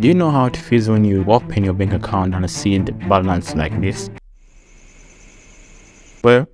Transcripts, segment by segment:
Do you know how it feels when you open your bank account and see the balance like this? Well,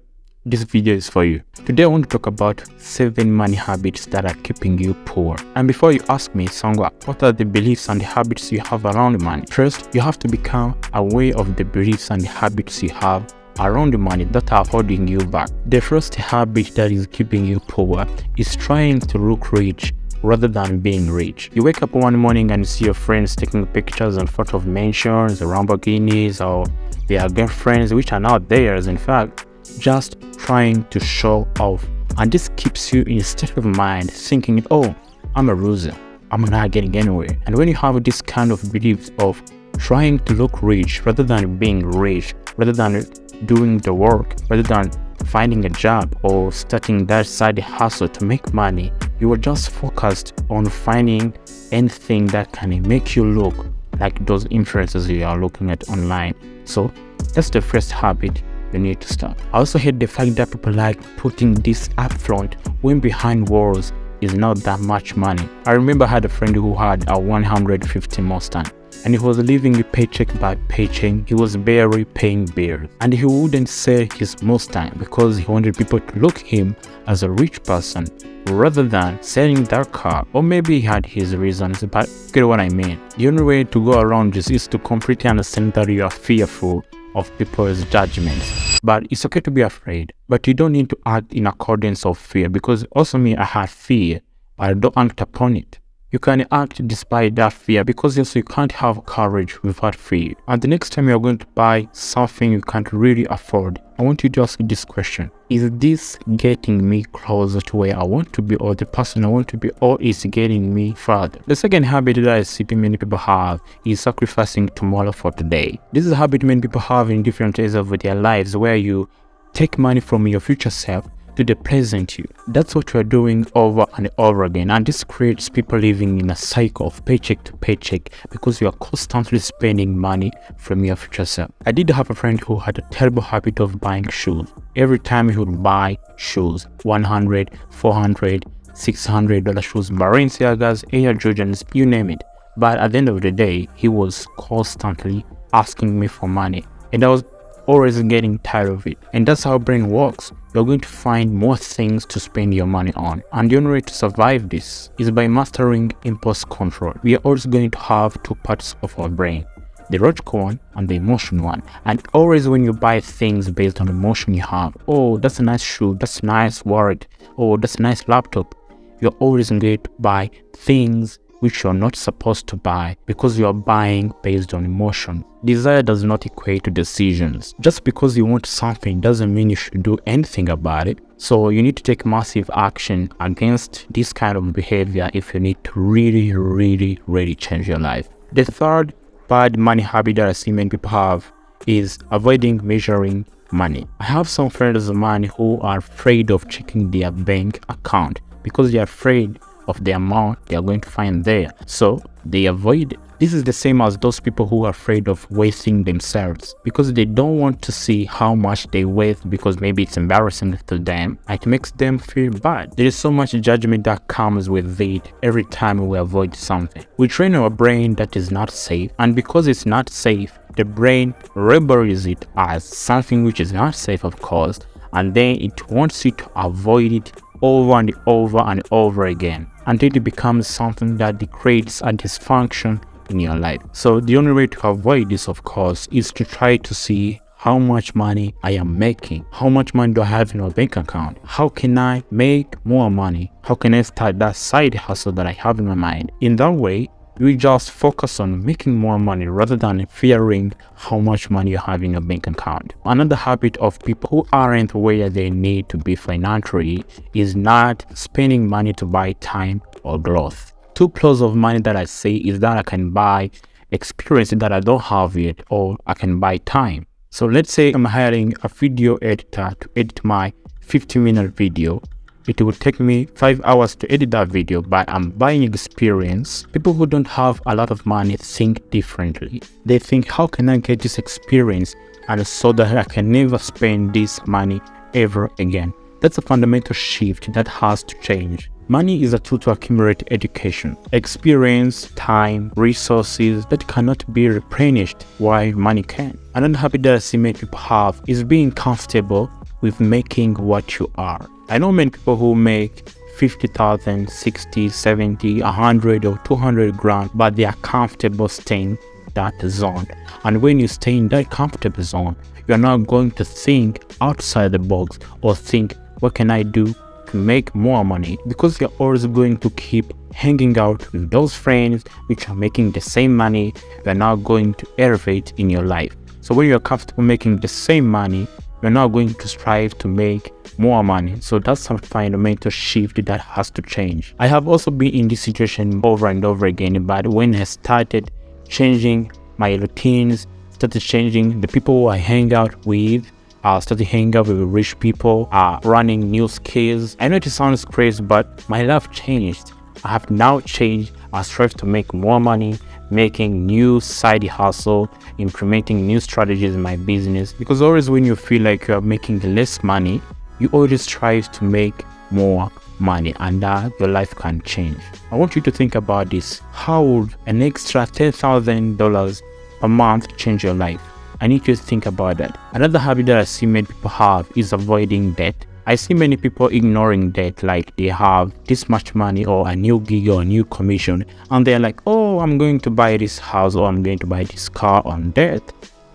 this video is for you. Today I want to talk about 7 money habits that are keeping you poor. And before you ask me, Sangwa, what are the beliefs and the habits you have around money? First, you have to become aware of the beliefs and the habits you have around the money that are holding you back. The first habit that is keeping you poor is trying to look rich rather than being rich. You wake up one morning and see your friends taking pictures in front of mansions, Lamborghinis, or their girlfriends, which are not theirs, in fact, just trying to show off. And this keeps you in a state of mind thinking, oh, I'm a loser, I'm not getting anywhere. And when you have this kind of belief of trying to look rich rather than being rich, rather than doing the work, rather than finding a job or starting that side hustle to make money, you are just focused on finding anything that can make you look like those influencers you are looking at online. So that's the first habit you need to start. I also hate the fact that people like putting this up front when behind walls is not that much money. I remember I had a friend who had a 150 Mustang, and he was living paycheck by paycheck. He was barely paying bills, and he wouldn't sell his Mustang because he wanted people to look him as a rich person rather than selling that car. Or maybe he had his reasons, but get what I mean. The only way to go around this is to completely understand that you are fearful of people's judgments. But it's okay to be afraid, but you don't need to act in accordance of fear, because also me, I had fear, but I don't act upon it. You can act despite that fear, because also you can't have courage without fear. And the next time you're going to buy something you can't really afford, I want you to ask this question: is this getting me closer to where I want to be, or the person I want to be, or is it getting me further? The second habit that I see many people have is sacrificing tomorrow for today. This is a habit many people have in different areas of their lives, where you take money from your future self to the present you. That's what you're doing over and over again, and this creates people living in a cycle of paycheck to paycheck because you are constantly spending money from your future self. I did have a friend who had a terrible habit of buying shoes. Every time he would buy shoes, $100, $400, $600 shoes, Balenciagas, Air Jordans, you name it. But at the end of the day, he was constantly asking me for money, and I was always getting tired of it. And that's how brain works. You're going to find more things to spend your money on, and the only way to survive this is by mastering impulse control. We are always going to have two parts of our brain, the logical one and the emotional one. And always when you buy things based on emotion you have, oh, that's a nice shoe, that's a nice wallet, oh, that's a nice laptop, you're always going to buy things which you're not supposed to buy because you're buying based on emotion. Desire does not equate to decisions. Just because you want something doesn't mean you should do anything about it. So you need to take massive action against this kind of behavior if you need to really change your life. The third bad money habit that I see many people have is avoiding measuring money. I have some friends of mine who are afraid of checking their bank account because they're afraid of the amount they are going to find there, so they avoid it. This is the same as those people who are afraid of wasting themselves because they don't want to see how much they waste, because maybe it's embarrassing to them. It makes them feel bad. There is so much judgment that comes with it every time we avoid something. We train our brain that is not safe, and because it's not safe, the brain labels it as something which is not safe, of course, and then it wants you to avoid it over and over and over again until it becomes something that creates a dysfunction in your life. So the only way to avoid this, of course, is to try to see how much money I am making. How much money do I have in my bank account? How can I make more money? How can I start that side hustle that I have in my mind? In that way, you just focus on making more money rather than fearing how much money you have in your bank account. Another habit of people who aren't where they need to be financially is not spending money to buy time or growth. Two plots of money that I say is that I can buy experience that I don't have yet, or I can buy time. So let's say I'm hiring a video editor to edit my 50-minute video. It will take me 5 hours to edit that video, but I'm buying experience. People who don't have a lot of money think differently. They think, how can I get this experience and so that I can never spend this money ever again? That's a fundamental shift that has to change. Money is a tool to accumulate education, experience, time, resources that cannot be replenished while money can. Another habit that I see many people have is being comfortable with making what you are. I know many people who make 50,000, 60, 70, 100 or 200 grand, but they are comfortable staying that zone. And when you stay in that comfortable zone, you're not going to think outside the box or think, what can I do to make more money? Because you're always going to keep hanging out with those friends which are making the same money. You're not going to elevate in your life. So when you're comfortable making the same money, you're not going to strive to make more money. So that's a fundamental shift that has to change. I have also been in this situation over and over again, but when I started changing my routines, started changing the people who I hang out with, started hanging out with rich people, running new skills. I know it sounds crazy, but my life changed. I have now changed. I strive to make more money, making new side hustle, implementing new strategies in my business. Because always when you feel like you are making less money, you always strive to make more money, and your life can change. I want you to think about this. How would an extra $10,000 a month change your life? I need you to think about that. Another habit that I see many people have is avoiding debt. I see many people ignoring debt, like they have this much money or a new gig or a new commission, and they're like, oh, I'm going to buy this house or I'm going to buy this car on debt.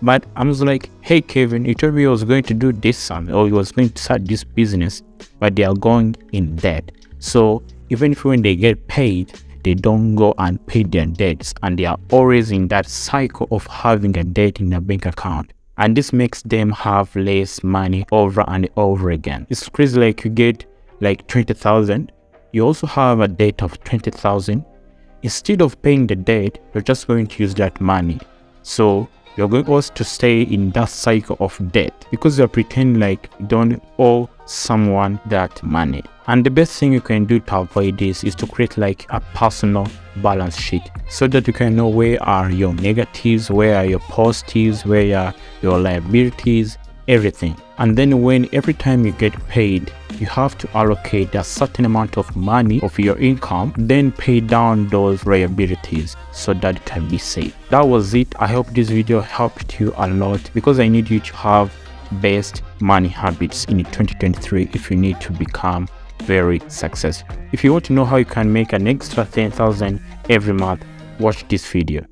But I'm just like, hey Kevin, you told me I was going to do this or you was going to start this business, but they are going in debt. So even if when they get paid, they don't go and pay their debts, and they are always in that cycle of having a debt in their bank account. And this makes them have less money over and over again. It's crazy, like you get like 20,000, you also have a debt of 20,000. Instead of paying the debt, you're just going to use that money. So you're going also to stay in that cycle of debt because you're pretending like you don't owe someone that money. And the best thing you can do to avoid this is to create like a personal balance sheet so that you can know where are your negatives, where are your positives, where are your liabilities, everything. And then when every time you get paid, you have to allocate a certain amount of money of your income, then pay down those liabilities so that it can be safe. That was it. I hope this video helped you a lot because I need you to have best money habits in 2023 if you need to become very successful. If you want to know how you can make an extra 10,000 every month, watch this video.